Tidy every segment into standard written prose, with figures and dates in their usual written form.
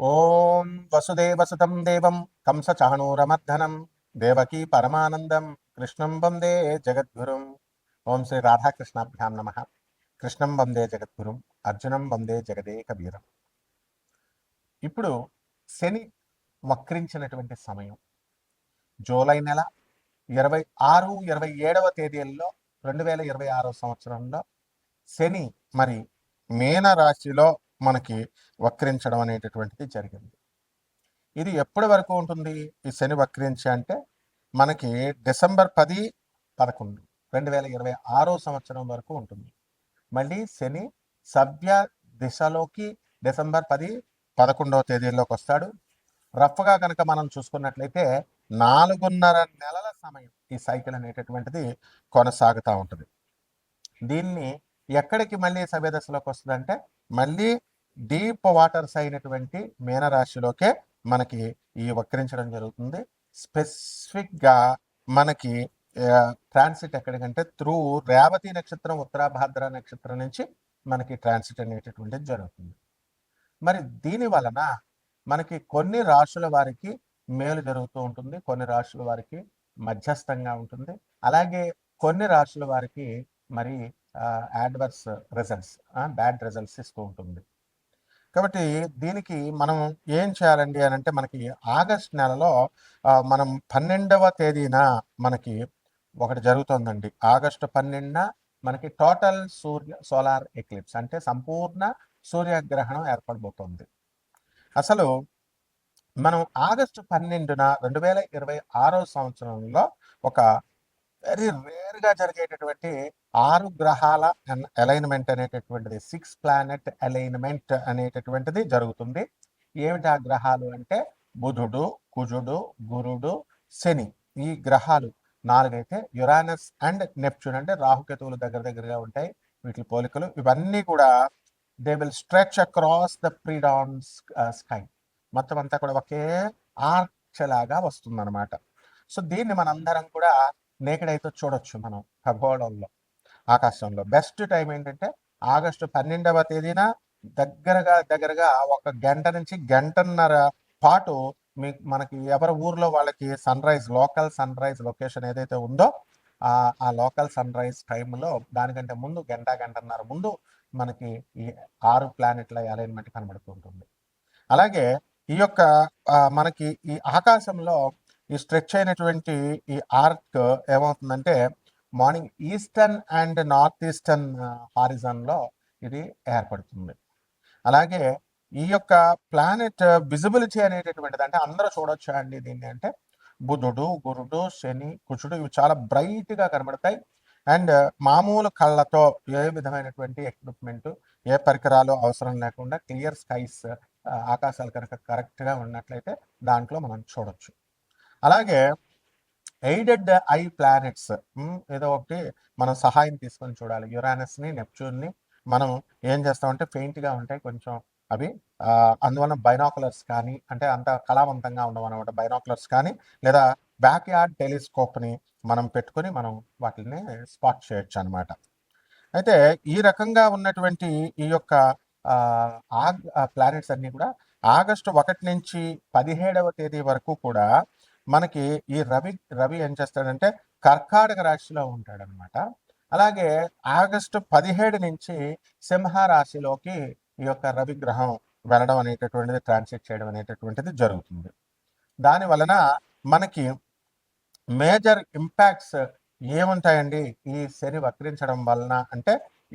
ఓం వసుదేవసుతం దేవం కంసచాణూరమర్దనం దేవకీ పరమానందం కృష్ణం వందే జగద్గురుం. ఓం శ్రీ రాధాకృష్ణాభ్యాం నమ. కృష్ణం వందే జగద్గురుం, అర్జునం వందే జగదేకవీరం. ఇప్పుడు శని వక్రించినటువంటి సమయం జూలై నెల 26, 27వ తేదీల్లో 2026 సంవత్సరంలో శని మరి మీన రాశిలో మనకి వక్రించడం అనేటటువంటిది జరిగింది. ఇది ఎప్పటి వరకు ఉంటుంది ఈ శని వక్రించి అంటే మనకి డిసెంబర్ 10, 11, 2026 సంవత్సరం వరకు ఉంటుంది. మళ్ళీ శని సవ్య దిశలోకి డిసెంబర్ 10, 11వ తేదీల్లోకి వస్తాడు. రఫ్గా కనుక మనం చూసుకున్నట్లయితే 4.5 నెలల సమయం ఈ సైకిల్ అనేటటువంటిది కొనసాగుతూ ఉంటుంది. దీన్ని ఎక్కడికి మళ్ళీ సవ్య దశలోకి వస్తుందంటే మళ్ళీ డీప్ వాటర్స్ అయినటువంటి మీనరాశిలోకే మనకి ఈ వక్రించడం జరుగుతుంది. స్పెసిఫిక్గా మనకి ట్రాన్సిట్ ఎక్కడికంటే త్రూ రేవతి నక్షత్రం, ఉత్తరాభాద్ర నక్షత్రం నుంచి మనకి ట్రాన్సిట్ అనేటటువంటిది జరుగుతుంది. మరి దీని వలన మనకి కొన్ని రాశుల వారికి మేలు జరుగుతూ ఉంటుంది, కొన్ని రాశుల వారికి మధ్యస్థంగా ఉంటుంది, అలాగే కొన్ని రాశుల వారికి మరి యాడ్వర్స్ రిజల్ట్స్, బ్యాడ్ రిజల్ట్స్ ఇస్తూ ఉంటుంది. కాబట్టి దీనికి మనం ఏం చేయాలండి అని అంటే మనకి ఆగస్ట్ నెలలో మనం 12వ తేదీన మనకి ఒకటి జరుగుతుందండి. ఆగస్టు 12న మనకి టోటల్ సోలార్ ఎక్లిప్స్ అంటే సంపూర్ణ సూర్యగ్రహణం ఏర్పడబోతోంది. అసలు మనం ఆగస్టు 12న 2026 సంవత్సరంలో ఒక వెరీ రేర్గా జరిగేటటువంటి 6 గ్రహాల అలైన్మెంట్ అనేటటువంటిది, 6 ప్లానెట్ అలైన్మెంట్ అనేటటువంటిది జరుగుతుంది. ఏమిటి ఆ గ్రహాలు అంటే బుధుడు, కుజుడు, గురుడు, శని. ఈ గ్రహాలు 4 అయితే యురానస్ అండ్ నెప్ట్యూన్ అంటే రాహుకేతువులు దగ్గర దగ్గరగా ఉంటాయి. వీటి పోలికలు ఇవన్నీ కూడా they will stretch across the predawn sky. మొత్తం అంతా కూడా ఒకే ఆర్చ్ లాగా వస్తుందన్నమాట. సో దీన్ని మనందరం కూడా నేకెడ్ అయితే చూడొచ్చు మనం ఖగోళంలో, ఆకాశంలో. బెస్ట్ టైం ఏంటంటే ఆగస్టు 12వ తేదీన దగ్గరగా 1 గంట నుంచి గంటన్నర పాటు మనకి ఎవరి ఊర్లో వాళ్ళకి లోకల్ సన్ రైజ్ లొకేషన్ ఏదైతే ఉందో ఆ లోకల్ సన్ రైజ్ టైంలో దానికంటే ముందు గంటన్నర ముందు మనకి ఈ 6 ప్లానెట్ల అలైన్మెంట్ కనబడుతూ ఉంటుంది. అలాగే ఈ యొక్క మనకి ఈ ఆకాశంలో ఈ స్ట్రెచ్ అయినటువంటి ఈ ఆర్క్ ఏమవుతుందంటే morning eastern and north eastern హారిజన్లో ఇది ఏర్పడుతుంది. అలాగే ఈ యొక్క ప్లానెట్ విజిబిలిటీ అనేటటువంటిది అంటే అందరూ చూడొచ్చు అండి దీన్ని అంటే బుధుడు, గురుడు, శని, కుజుడు ఇవి చాలా బ్రైట్గా కనబడతాయి. అండ్ మామూలు కళ్ళతో ఏ విధమైనటువంటి ఎక్విప్మెంట్, ఏ పరికరాలు అవసరం లేకుండా క్లియర్ స్కైస్, ఆకాశాలు కనుక కరెక్ట్గా ఉన్నట్లయితే దాంట్లో మనం చూడొచ్చు. అలాగే ఎయిడెడ్ ఐ ప్లానెట్స్ ఏదో ఒకటి మనం సహాయం తీసుకొని చూడాలి. యురానస్ని, నెప్ట్యూన్ని మనం ఏం చేస్తామంటే ఫెయింట్గా ఉంటాయి కొంచెం అవి, అందువలన బైనాకులర్స్ కానీ అంటే అంత కళావంతంగా ఉండవు అనమాట. బైనాకులర్స్ కానీ లేదా బ్యాక్ యార్డ్ టెలిస్కోప్ని మనం పెట్టుకొని మనం వాటిని స్పాట్ చేయొచ్చు అనమాట. అయితే ఈ రకంగా ఉన్నటువంటి ఈ యొక్క ప్లానెట్స్ అన్నీ కూడా ఆగస్టు 1 నుంచి 17వ తేదీ వరకు కూడా మనకి ఈ రవి ఏం చేస్తాడంటే కర్కాటక రాశిలో ఉంటాడనమాట. అలాగే ఆగస్టు 17 నుంచి సింహ రాశిలోకి ఈ యొక్క రవి గ్రహం వెళ్ళడం అనేటటువంటిది, ట్రాన్సిట్ చేయడం అనేటటువంటిది జరుగుతుంది. దాని వలన మనకి మేజర్ ఇంపాక్ట్స్ ఏముంటాయండి ఈ శని వక్రించడం వలన అంటే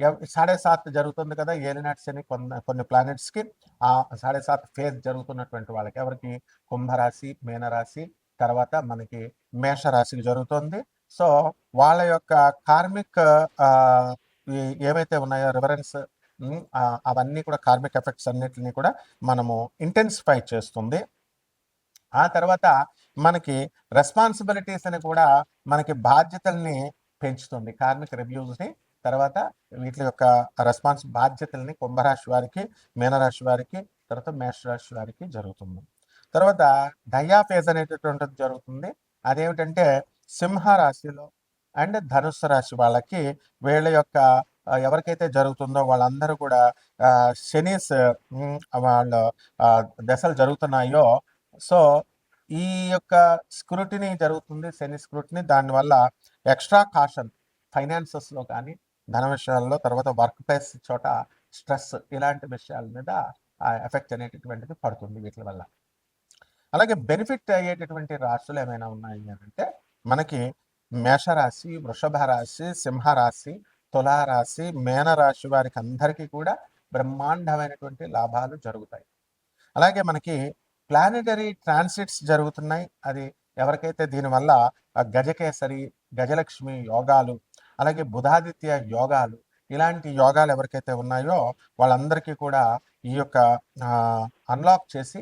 7.5 జరుగుతుంది కదా ఏలినాటి శని కొన్ని ప్లానెట్స్కి. ఆ 7.5 ఫేజ్ జరుగుతున్నటువంటి వాళ్ళకి ఎవరికి కుంభరాశి, మీనరాశి, తర్వాత మనకి మేషరాశికి జరుగుతుంది. సో వాళ్ళ యొక్క కార్మిక్ ఏవైతే ఉన్నాయో రివరెన్స్, అవన్నీ కూడా కార్మిక్ ఎఫెక్ట్స్ అన్నిటిని కూడా మనము ఇంటెన్సిఫై చేస్తుంది. ఆ తర్వాత మనకి రెస్పాన్సిబిలిటీస్ అని కూడా మనకి బాధ్యతల్ని పెంచుతుంది, కార్మిక రివ్యూస్ని. తర్వాత వీటి యొక్క బాధ్యతల్ని కుంభరాశి వారికి, మీనరాశి వారికి, తర్వాత మేషరాశి వారికి జరుగుతుంది. తర్వాత డయాఫేజ్ అనేటటువంటిది జరుగుతుంది. అదేమిటంటే సింహరాశిలో అండ్ ధనుస్సు రాశి వాళ్ళకి వీళ్ళ యొక్క ఎవరికైతే జరుగుతుందో వాళ్ళందరూ కూడా శనీస్ వాళ్ళ దశలు జరుగుతున్నాయో, సో ఈ యొక్క స్క్రూటినీ జరుగుతుంది, శని స్క్రూటినీ. దానివల్ల ఎక్స్ట్రా కాషన్ ఫైనాన్సెస్లో కానీ, ధన విషయాల్లో, తర్వాత వర్క్ ప్లేస్ చోట స్ట్రెస్, ఇలాంటి విషయాల మీద ఎఫెక్ట్ అనేటటువంటిది పడుతుంది వీటి వల్ల. అలాగే బెనిఫిట్ అయ్యేటటువంటి రాశులు ఏమైనా ఉన్నాయి అంటే మనకి మేషరాశి, వృషభ రాశి, సింహరాశి, తులారాశి, మేనరాశి వారికి అందరికీ కూడా బ్రహ్మాండమైనటువంటి లాభాలు జరుగుతాయి. అలాగే మనకి ప్లానెటరీ ట్రాన్సిట్స్ జరుగుతున్నాయి. అది ఎవరికైతే దీనివల్ల గజకేసరి, గజలక్ష్మి యోగాలు, అలాగే బుధాదిత్య యోగాలు, ఇలాంటి యోగాలు ఎవరికైతే ఉన్నాయో వాళ్ళందరికీ కూడా ఈ యొక్క అన్లాక్ చేసి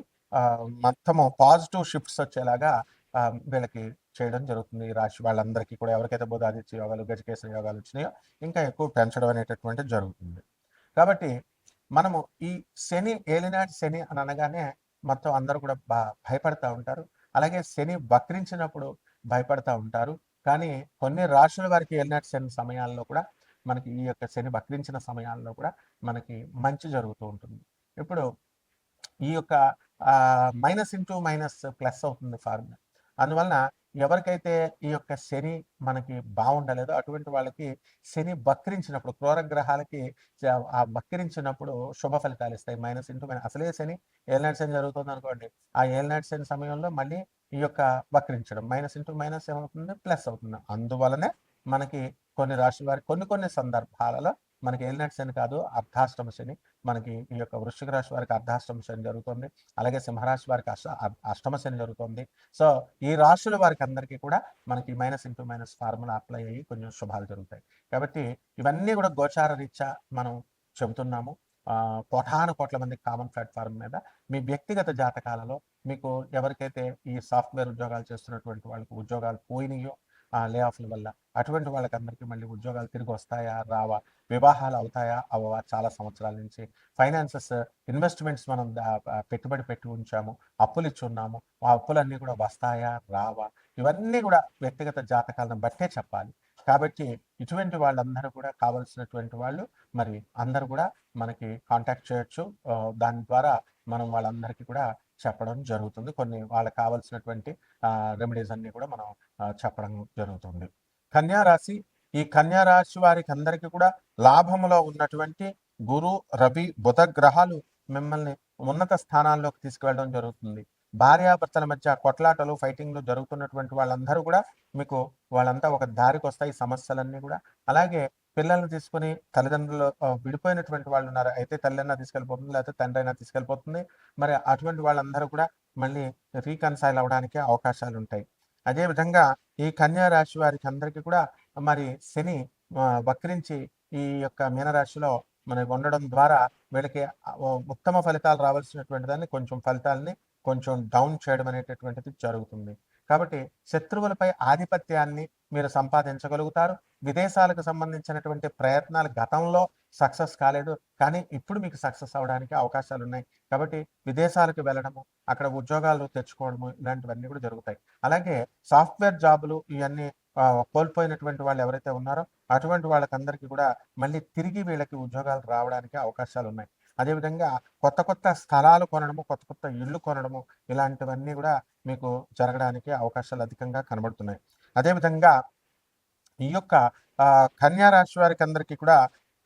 మొత్తము పాజిటివ్ షిఫ్ట్స్ వచ్చేలాగా వీళ్ళకి చేయడం జరుగుతుంది. ఈ రాశి వాళ్ళందరికీ కూడా ఎవరికైతే బుధాదిత్య యోగాలు, గజకేసరి యోగాలు వచ్చినాయో ఇంకా ఎక్కువ పెంచడం అనేటటువంటిది జరుగుతుంది. కాబట్టి మనము ఈ శని, ఏలినాటి శని అని అనగానే మొత్తం అందరూ కూడా భయపడతా ఉంటారు. అలాగే శని వక్రించినప్పుడు భయపడతా ఉంటారు. కానీ కొన్ని రాశుల వారికి ఏలినాటి శని సమయాల్లో కూడా మనకి ఈ యొక్క శని వక్రించిన సమయాల్లో కూడా మనకి మంచి జరుగుతూ ఉంటుంది. ఇప్పుడు ఈ యొక్క మైనస్ ఇంటూ మైనస్ ప్లస్ అవుతుంది ఫార్ములా. అందువలన ఎవరికైతే ఈ యొక్క శని మనకి బాగుండలేదో అటువంటి వాళ్ళకి శని వక్రించినప్పుడు, క్రూర గ్రహాలకి ఆ వక్రించినప్పుడు శుభ ఫలితాలు ఇస్తాయి. మైనస్ ఇంటూ మైనస్, అసలే శని ఏలినాటి శని జరుగుతుంది అనుకోండి, ఆ ఏలినాటి శని సమయంలో మళ్ళీ ఈ యొక్క వక్రించడం, మైనస్ ఇంటూ మైనస్ ఏమవుతుంది, ప్లస్ అవుతుంది. అందువలనే మనకి కొన్ని రాశుల వారికి కొన్ని సందర్భాలలో మనకి ఏలినాటి శని కాదు, అర్ధాష్టమ శని. మనకి ఈ యొక్క వృశ్చిక రాశి వారికి అర్ధాష్టమ శని జరుగుతుంది. అలాగే సింహరాశి వారికి అష్టమ శని జరుగుతుంది. సో ఈ రాశుల వారికి అందరికీ కూడా మనకి minus into minus formula apply అయ్యి కొంచెం శుభాలు జరుగుతాయి. కాబట్టి ఇవన్నీ కూడా గోచార రీత్యా మనం చెబుతున్నాము. కోటాను కోట్ల మంది కామన్ ప్లాట్ఫామ్ మీద మీ వ్యక్తిగత జాతకాలలో మీకు ఎవరికైతే ఈ సాఫ్ట్వేర్ ఉద్యోగాలు చేస్తున్నటువంటి వాళ్ళకి ఉద్యోగాలు పోయినాయో లే ఆఫ్ల వల్ల, అటువంటి వాళ్ళకందరికీ మళ్ళీ ఉద్యోగాలు తిరిగి వస్తాయా రావా, వివాహాలు అవుతాయా అవవా, చాలా సంవత్సరాల నుంచి ఫైనాన్సెస్, ఇన్వెస్ట్మెంట్స్ మనం పెట్టుబడి పెట్టి ఉంచాము, అప్పులు ఇచ్చి ఉన్నాము, ఆ అప్పులన్నీ కూడా వస్తాయా రావా, ఇవన్నీ కూడా వ్యక్తిగత జాతకాలను బట్టే చెప్పాలి. కాబట్టి ఇటువంటి వాళ్ళందరూ కూడా కావలసినటువంటి వాళ్ళు మరి అందరూ కూడా మనకి కాంటాక్ట్ చేయొచ్చు. దాని ద్వారా మనం వాళ్ళందరికీ కూడా చెప్పడం జరుగుతుంది. కొన్ని వాళ్ళకి కావాల్సినటువంటి రెమెడీస్ అన్ని కూడా మనం చెప్పడం జరుగుతుంది. కన్యా రాశి, ఈ కన్యా రాశి వారికి అందరికీ కూడా లాభములో ఉన్నటువంటి గురు, రవి, బుధ గ్రహాలు మిమ్మల్ని ఉన్నత స్థానాల్లోకి తీసుకువెళ్ళడం జరుగుతుంది. భార్యాభర్తల మధ్య కొట్లాటలు, ఫైటింగ్లు జరుగుతున్నటువంటి వాళ్ళందరూ కూడా మీకు వాళ్ళంతా ఒక దారికి వస్తాయి సమస్యలన్నీ కూడా. అలాగే పిల్లల్ని తీసుకుని తల్లిదండ్రులు విడిపోయినటువంటి వాళ్ళు ఉన్నారు, అయితే తల్లైనా తీసుకెళ్ళిపోతుంది, లేకపోతే తండ్రి అయినా తీసుకెళ్ళిపోతుంది. మరి అటువంటి వాళ్ళందరూ కూడా మళ్ళీ రీకన్సైల్ అవడానికి అవకాశాలు ఉంటాయి. అదేవిధంగా ఈ కన్యా రాశి వారికి అందరికీ కూడా మరి శని వక్రించి ఈ యొక్క మీనరాశిలో మనకి ఉండడం ద్వారా వీళ్ళకి ఉత్తమ ఫలితాలు రావాల్సినటువంటి దాన్ని ఫలితాలని కొంచెం డౌన్ చేయడం అనేటటువంటిది జరుగుతుంది. కాబట్టి శత్రువులపై ఆధిపత్యాన్ని మీరు సంపాదించగలుగుతారు. విదేశాలకు సంబంధించినటువంటి ప్రయత్నాలు గతంలో సక్సెస్ కాలేదు, కానీ ఇప్పుడు మీకు సక్సెస్ అవడానికి అవకాశాలు ఉన్నాయి. కాబట్టి విదేశాలకు వెళ్ళడము, అక్కడ ఉద్యోగాలు తెచ్చుకోవడము, ఇలాంటివన్నీ కూడా జరుగుతాయి. అలాగే సాఫ్ట్వేర్ జాబులు ఇవన్నీ కోల్పోయినటువంటి వాళ్ళు ఎవరైతే ఉన్నారో అటువంటి వాళ్ళకందరికీ కూడా మళ్ళీ తిరిగి వీళ్ళకి ఉద్యోగాలు రావడానికి అవకాశాలు ఉన్నాయి. అదేవిధంగా కొత్త స్థలాలు కొనడము, కొత్త ఇళ్ళు కొనడము, ఇలాంటివన్నీ కూడా మీకు జరగడానికి అవకాశాలు అధికంగా కనబడుతున్నాయి. అదేవిధంగా ఈ యొక్క కన్యా రాశి వారికి అందరికీ కూడా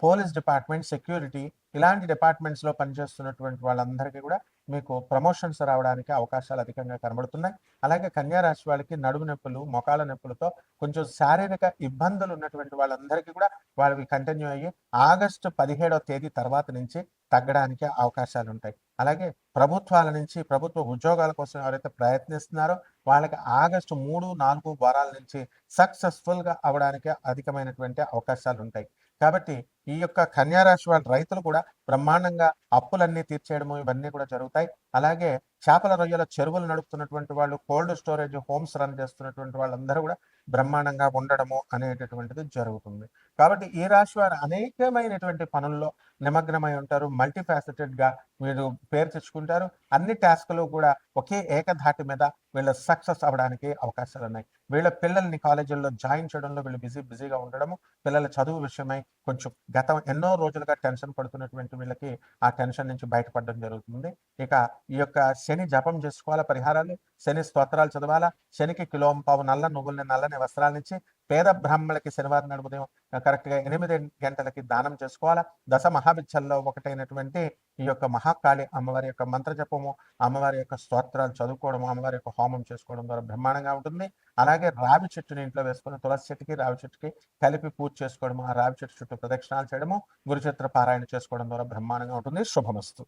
పోలీస్ డిపార్ట్మెంట్, సెక్యూరిటీ, ఇలాంటి డిపార్ట్మెంట్స్లో పనిచేస్తున్నటువంటి వాళ్ళందరికీ కూడా మీకు ప్రమోషన్స్ రావడానికి అవకాశాలు అధికంగా కనబడుతున్నాయి. అలాగే కన్యా రాశి వాళ్ళకి నడుము నొప్పులు, మొకాల నొప్పులతో కొంచెం శారీరక ఇబ్బందులు ఉన్నటువంటి వాళ్ళందరికీ కూడా వాళ్ళవి కంటిన్యూ అయ్యి ఆగస్టు 17వ తేదీ తర్వాత నుంచి తగ్గడానికి అవకాశాలు ఉంటాయి. అలాగే ప్రభుత్వాల నుంచి, ప్రభుత్వ ఉద్యోగాల కోసం ఎవరైతే ప్రయత్నిస్తున్నారో వాళ్ళకి ఆగస్టు 3, 4 వారాల నుంచి సక్సెస్ఫుల్గా అవడానికి అధికమైనటువంటి అవకాశాలు ఉంటాయి. కాబట్టి ఈ యొక్క కన్యా రాశి వాళ్ళ రైతులు కూడా బ్రహ్మాండంగా అప్పులన్నీ తీర్చేయడము ఇవన్నీ కూడా జరుగుతాయి. అలాగే చేపల రొయ్యల చెరువులు నడుపుతున్నటువంటి వాళ్ళు, కోల్డ్ స్టోరేజ్ హోమ్స్ రన్ చేస్తున్నటువంటి వాళ్ళందరూ కూడా బ్రహ్మాండంగా ఉండడము అనేటటువంటిది జరుగుతుంది. కాబట్టి ఈ రాశి వారు అనేకమైనటువంటి పనుల్లో నిమగ్నమై ఉంటారు. మల్టీ ఫ్యాసెటెడ్‌గా వీరు పేరు తెచ్చుకుంటారు. అన్ని టాస్క్‌లు కూడా ఒకే ఏకధాటి మీద వీళ్ళు సక్సెస్ అవ్వడానికి అవకాశాలున్నాయి. వీళ్ళ పిల్లల్ని కాలేజీల్లో జాయిన్ చేయడంలో వీళ్ళు బిజీగా ఉండడము, పిల్లల చదువు విషయమై కొంచెం గతం ఎన్నో రోజులుగా టెన్షన్ పడుతున్నటువంటి వీళ్ళకి ఆ టెన్షన్ నుంచి బయటపడడం జరుగుతుంది. ఇక ఈ యొక్క శని జపం చేసుకోవాలా పరిహారాలు, శని స్తోత్రాలు చదవాలా, శనికి కిలోంపావు నల్ల నువ్వుల్ని, నల్లని వస్త్రాలనిచ్చి పేద బ్రాహ్మణులకి శనివారం నాడు ఉదయం కరెక్ట్‌గా 8 గంటలకి దానం చేసుకోవాలా. దశ మహావిద్యల్లో ఒకటైనటువంటి ఈ యొక్క మహాకాళి అమ్మవారి యొక్క మంత్ర జపము, అమ్మవారి యొక్క స్తోత్రాలు చదువుకోవడము, అమ్మవారి యొక్క హోమం చేసుకోవడం ద్వారా బ్రహ్మాండంగా ఉంటుంది. అలాగే రావి చెట్టుని ఇంట్లో వేసుకొని తులసి చెట్టుకి, రావి చెట్టుకి కలిపి పూజ చేసుకోవడము, ఆ రావి చెట్టు చుట్టూ ప్రదక్షిణాలు చేయడము, గురుచరిత్ర పారాయణ చేసుకోవడం ద్వారా బ్రహ్మాండంగా ఉంటుంది. శుభమస్తు.